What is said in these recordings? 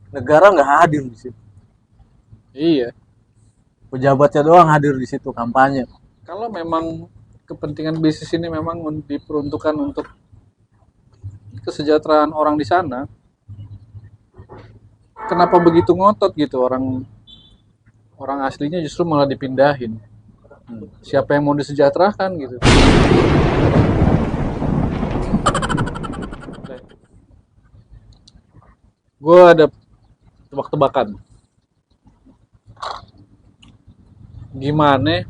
Negara nggak hadir di situ. Iya. Pejabatnya doang hadir di situ kampanye. Kalau memang kepentingan bisnis ini memang diperuntukkan untuk kesejahteraan orang di sana, kenapa begitu ngotot gitu orang orang aslinya justru malah dipindahin. Siapa yang mau disejahterakan gitu? Gue ada tebak-tebakan. Gimana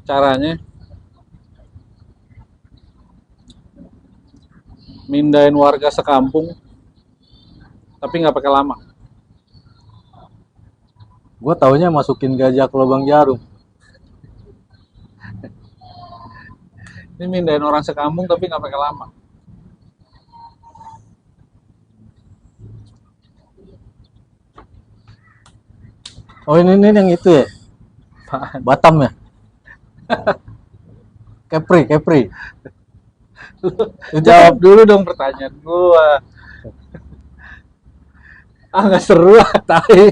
caranya mindahin warga sekampung tapi nggak pakai lama? Gue taunya masukin gajah ke lubang jarum. Ini mindahin orang sekampung tapi nggak pakai lama. Oh ini yang itu ya, Batam ya, Kepri, Kepri. Itu Jawab kan dulu dong pertanyaan gua. Ah nggak seru ah, tai.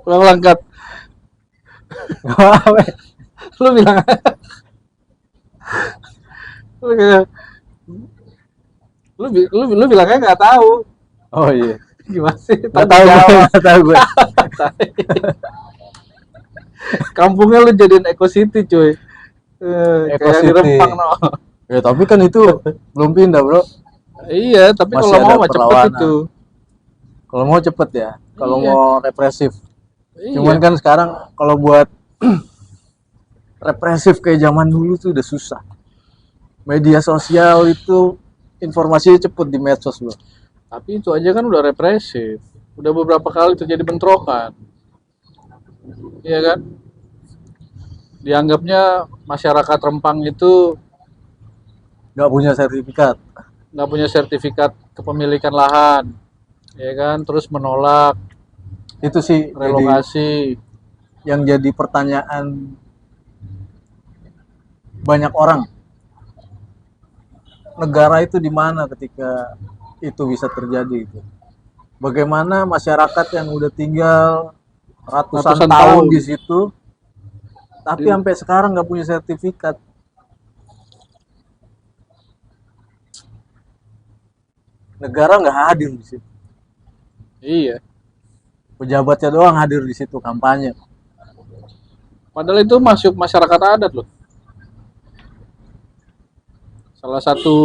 Ulang langkat. Lu bilang, lu, bilang- lu bilangnya nggak tahu. oh iya, Gimana sih? nggak Tanggung tahu gue, jawab. nggak tahu gue. Kampungnya lu jadiin Eco City cuy. Eco Kayak di City. Rempang no. Ya tapi kan itu belum pindah bro, Iya, tapi masih kalau ada mau mah cepet itu. perlawanan. Kalau mau cepet ya, kalau Iya, mau represif. Cuman iya. kan sekarang kalau buat represif kayak zaman dulu tuh udah susah. Media sosial itu informasinya cepet di medsos bro. Tapi itu aja kan udah represif. Udah beberapa kali terjadi bentrokan. Iya kan? Dianggapnya masyarakat Rempang itu Nggak punya sertifikat. nggak punya sertifikat kepemilikan lahan, ya kan? Terus menolak Itu sih jadi relokasi. yang jadi pertanyaan banyak orang. Negara itu di mana ketika itu bisa terjadi itu? Bagaimana masyarakat yang udah tinggal ratusan Ratusan tahun tahun. di situ, tapi Di- sampai sekarang nggak punya sertifikat. Negara nggak hadir di situ. iya. Pejabatnya doang hadir di situ kampanye. Padahal itu masuk masyarakat adat loh. Salah satu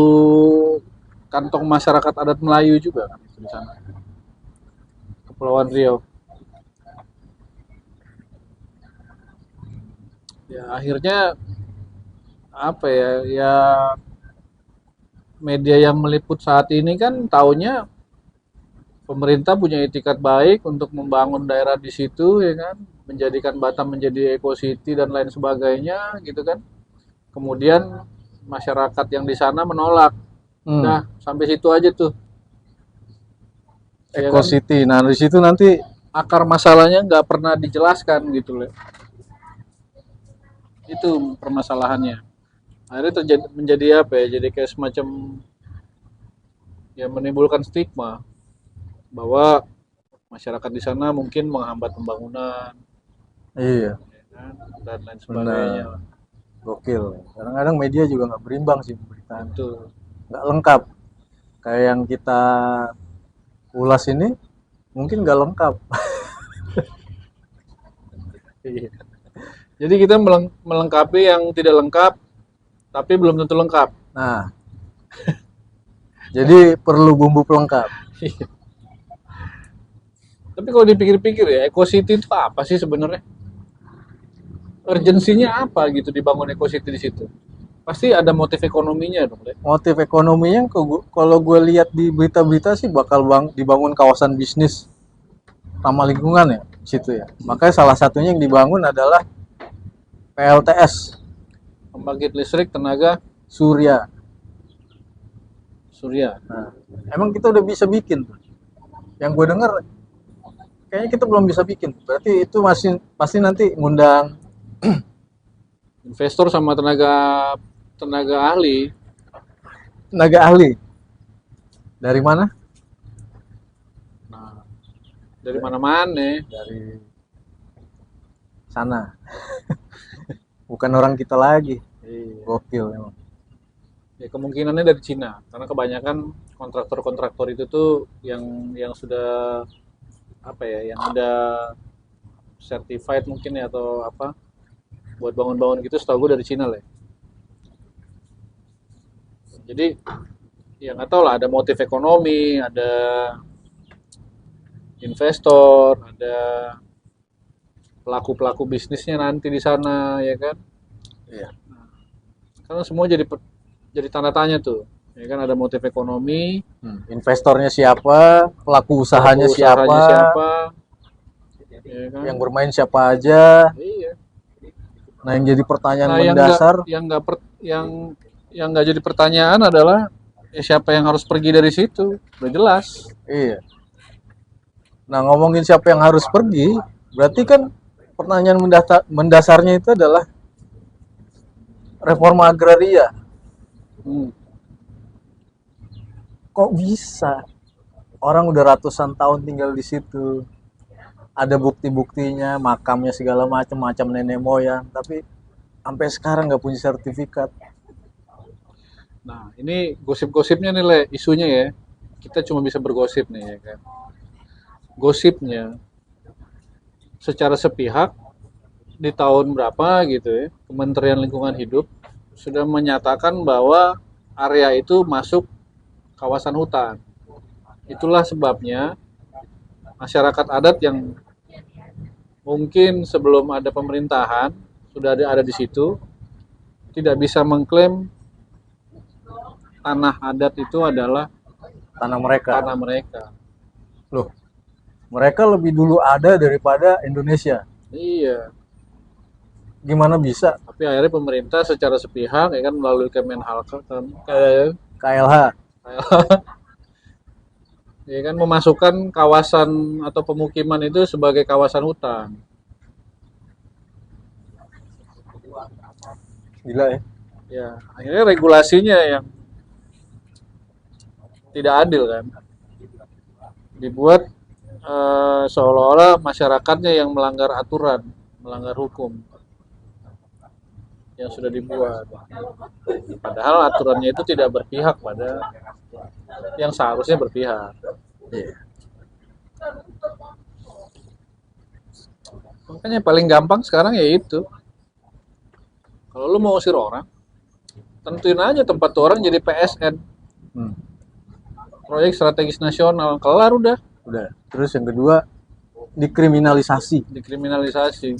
kantong masyarakat adat Melayu juga kan di sana. Kepulauan Riau. Ya akhirnya apa ya? Ya media yang meliput saat ini kan taunya pemerintah punya itikat baik untuk membangun daerah di situ ya kan, menjadikan Batam menjadi eco city dan lain sebagainya gitu kan. Kemudian masyarakat yang di sana menolak. Hmm. Nah, sampai situ aja tuh. Ya Eco kan, City. Nah di situ nanti akar masalahnya nggak pernah dijelaskan gitu loh. Itu permasalahannya. Akhirnya terjadi menjadi apa ya? Jadi kayak semacam ya menimbulkan stigma bahwa masyarakat di sana mungkin menghambat pembangunan iya ya kan, dan lain sebagainya. benar, gokil. Kadang-kadang media juga nggak berimbang sih pemberitaan, Betul. nggak lengkap. Kayak yang kita ulas ini mungkin nggak lengkap. Iya. Jadi kita melengkapi yang tidak lengkap, tapi belum tentu lengkap. Nah jadi perlu bumbu pelengkap. Tapi kalau dipikir-pikir ya, Eco City itu apa sih sebenarnya? Urgensinya apa gitu dibangun Eco City di situ? Pasti ada motif ekonominya dong, Le. Motif ekonominya kalau gue lihat di berita-berita sih bakal dibangun kawasan bisnis ramah lingkungan ya di situ ya. Makanya salah satunya yang dibangun adalah PLTS Pembangkit listrik tenaga Surya. surya. Nah, emang kita udah bisa bikin tuh. Yang gue dengar kayaknya kita belum bisa bikin. Berarti itu masih pasti nanti ngundang Investor sama tenaga tenaga ahli. tenaga ahli. Dari mana? Nah, Dari mana-mana. dari sana. Bukan orang kita lagi. Iya. Gokil emang. Ya kemungkinannya dari Cina, karena kebanyakan kontraktor-kontraktor itu tuh yang sudah apa ya, yang udah certified mungkin ya atau apa buat bangun-bangun gitu, setahu gue dari Cina lah ya. Jadi ya nggak tahu lah, ada motif ekonomi, ada investor, ada pelaku-pelaku bisnisnya nanti di sana ya kan. Iya. Karena semua jadi tanda tanya tuh. Ya kan, ada motif ekonomi, Investornya siapa, pelaku usahanya pelaku usahanya siapa, siapa, ya kan. yang bermain siapa aja. Iya. Nah, yang jadi pertanyaan Nah, mendasar, yang nggak jadi pertanyaan adalah siapa yang harus pergi dari situ. Udah jelas. iya. Nah, ngomongin siapa yang harus pergi, berarti kan pertanyaan mendasarnya itu adalah reforma agraria. Hmm. Kok bisa? Orang udah ratusan tahun tinggal di situ. Ada bukti-buktinya, makamnya segala macam nenek moyang, tapi sampai sekarang nggak punya sertifikat. Nah, ini gosip-gosipnya nih, Le, isunya ya. Kita cuma bisa bergosip nih ya kan. Gosipnya secara sepihak di tahun berapa gitu ya, Kementerian Lingkungan Hidup sudah menyatakan bahwa area itu masuk kawasan hutan. Itulah sebabnya masyarakat adat yang mungkin sebelum ada pemerintahan sudah ada di situ tidak bisa mengklaim tanah adat itu adalah Tanah mereka. tanah mereka. Loh, mereka lebih dulu ada daripada Indonesia. Iya, Gimana bisa? tapi akhirnya pemerintah secara sepihak ya kan melalui Kemenhalkam KLH. ya kan memasukkan kawasan atau pemukiman itu sebagai kawasan hutan. Gila ya. Ya, akhirnya regulasinya yang tidak adil kan. Dibuat seolah-olah masyarakatnya yang melanggar aturan, melanggar hukum yang sudah dibuat. Padahal aturannya itu tidak berpihak pada yang seharusnya berpihak. Iya. Makanya paling gampang sekarang ya itu. Kalau lu mau usir orang, tentuin aja tempat tuh orang jadi PSN, Hmm, proyek strategis nasional, kelar udah, udah. Terus yang kedua, dikriminalisasi. dikriminalisasi.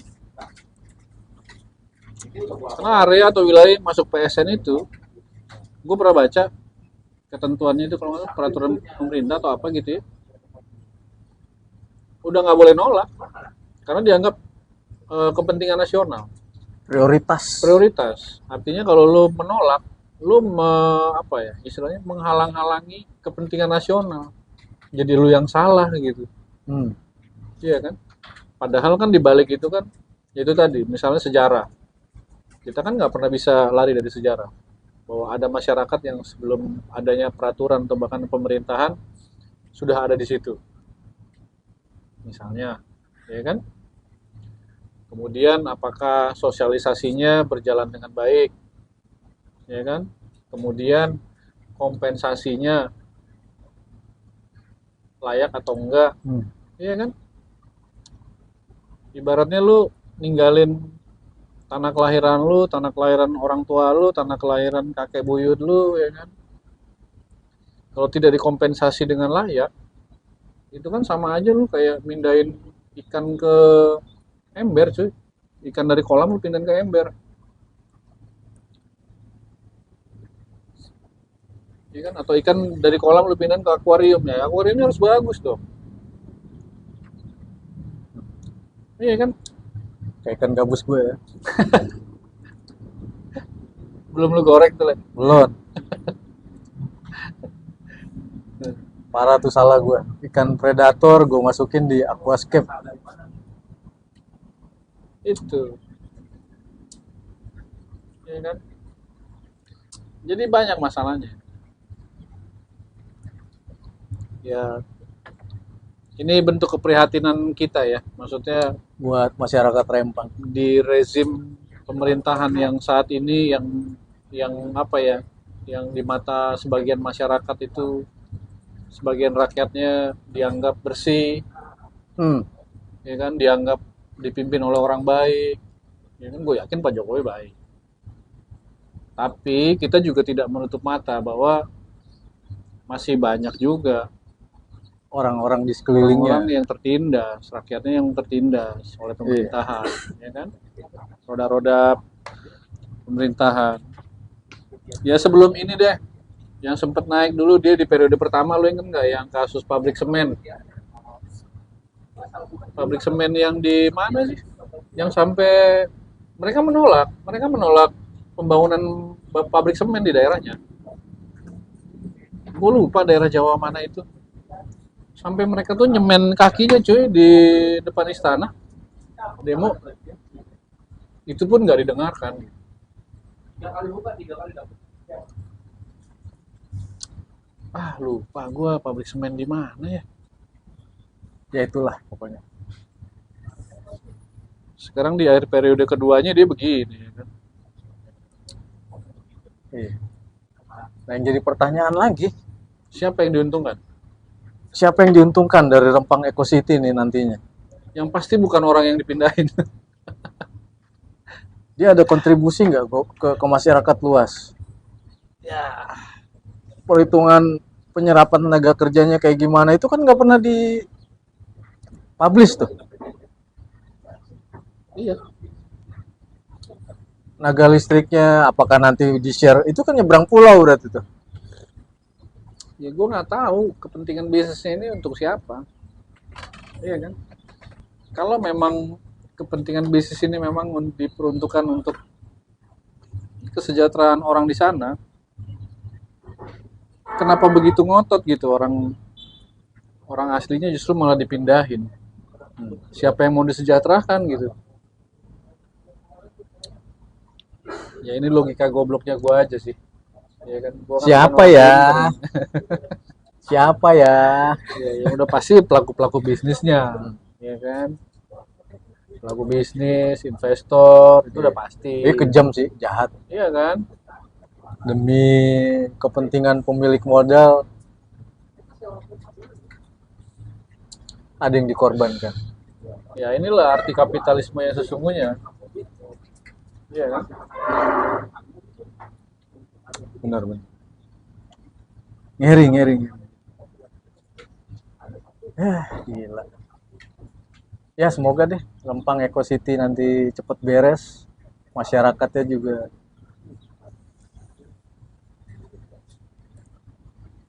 Karena area atau wilayah yang masuk PSN itu, gue pernah baca ketentuannya itu, kalau nggak salah peraturan pemerintah atau apa gitu ya, udah nggak boleh nolak karena dianggap kepentingan nasional, prioritas. Artinya kalau lu menolak, lu apa ya istilahnya, menghalang-halangi kepentingan nasional, jadi lu yang salah gitu. Hmm, Iya kan, padahal kan dibalik itu kan, itu tadi misalnya sejarah, kita kan nggak pernah bisa lari dari sejarah bahwa ada masyarakat yang sebelum adanya peraturan atau bahkan pemerintahan sudah ada di situ misalnya, ya kan. Kemudian apakah sosialisasinya berjalan dengan baik, ya kan. Kemudian kompensasinya layak atau enggak, hmm. ya kan. Ibaratnya lu ninggalin tanah kelahiran lu, tanah kelahiran orang tua lu, tanah kelahiran kakek buyut lu, ya kan. Kalau tidak dikompensasi dengan layak, itu kan sama aja lu kayak mindahin ikan ke ember, cuy. Ikan dari kolam lu pindahin ke ember. Ya kan? Atau ikan dari kolam lu pindahin ke akuarium. Ya, akuariumnya harus bagus dong. Iya kan? Kayak ikan gabus gue ya. Belum lu goreng tuh, Le. Belum. Parah tuh, salah gue. Ikan predator gue masukin di aquascape. Itu. Ya kan? Jadi banyak masalahnya. Ya, Ini bentuk keprihatinan kita ya, maksudnya buat masyarakat Rempang. di rezim pemerintahan yang saat ini yang apa ya, yang di mata sebagian masyarakat itu, sebagian rakyatnya dianggap bersih, Hmm. ya kan, dianggap dipimpin oleh orang baik, ya kan, gue yakin Pak Jokowi baik. Tapi kita juga tidak menutup mata bahwa masih banyak juga Orang-orang di orang-orang sekelilingnya. yang tertindas, rakyatnya yang tertindas oleh Iya. pemerintahan, ya kan? Roda-roda pemerintahan. Ya sebelum ini deh, yang sempat naik dulu dia di periode pertama, lo inget nggak yang kasus pabrik semen? Pabrik semen yang di mana sih? Yang sampai mereka menolak pembangunan pabrik semen di daerahnya. Gue lupa daerah Jawa mana itu. Sampai mereka tuh nyemen kakinya cuy di depan istana demo, itu pun nggak didengarkan. Lupa gue pabrik semen di mana ya. Ya itulah pokoknya. Sekarang di akhir periode keduanya dia begini, ya kan? Iya. Nah, yang jadi pertanyaan lagi, Siapa yang diuntungkan? siapa yang diuntungkan dari Rempang Eco City ini nantinya? Yang pasti bukan orang yang dipindahin. Dia ada kontribusi nggak ke masyarakat luas? Ya, Perhitungan penyerapan tenaga kerjanya kayak gimana itu kan nggak pernah di publish tuh. iya. Tenaga listriknya apakah nanti di share? Itu kan nyebrang pulau berarti tuh. Ya gue nggak tahu kepentingan bisnisnya ini untuk siapa. Iya kan? Kalau memang kepentingan bisnis ini memang diperuntukkan untuk kesejahteraan orang di sana, kenapa begitu ngotot gitu orang orang aslinya justru malah dipindahin? Siapa yang mau disejahterakan gitu? Ya ini logika gobloknya gue aja sih. Ya kan? Gua kan bukan Siapa orang ya? pinter. Siapa ya? Ya, yang udah pasti pelaku-pelaku bisnisnya, ya kan? Pelaku bisnis, investor, itu udah pasti. Ini kejam sih, jahat. Iya kan? Demi kepentingan pemilik modal ada yang dikorbankan. Ya inilah arti kapitalisme yang sesungguhnya. Iya kan? Benar-benar. Ngeri, ngeri, ngeri. Gila. Ya semoga deh Lempang Eco City nanti cepet beres. Masyarakatnya juga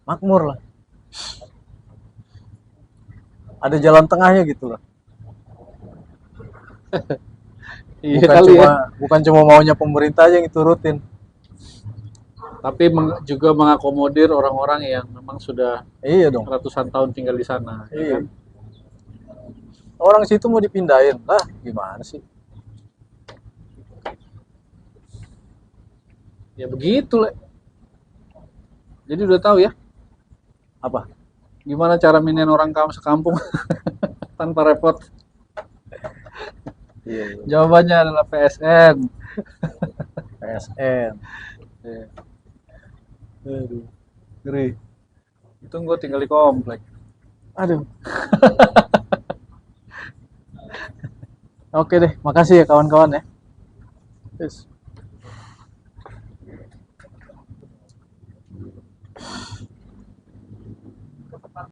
makmur lah. Ada jalan tengahnya gitu lah. Iya Bukan kali cuma ya. bukan cuma maunya pemerintah aja yang diturutin. Tapi juga mengakomodir orang-orang yang memang sudah Iya dong. ratusan tahun tinggal di sana, ya Iya. kan? Orang situ mau dipindahin lah, gimana sih? Ya begitu lah. Jadi udah tahu ya Apa? gimana cara minian orang sekampung tanpa repot. Iya. Jawabannya adalah PSN. PSN. Iya. Aduh, ngeri. Itu gue tinggal di komplek. Aduh. Oke deh, makasih ya kawan-kawan ya. Yes.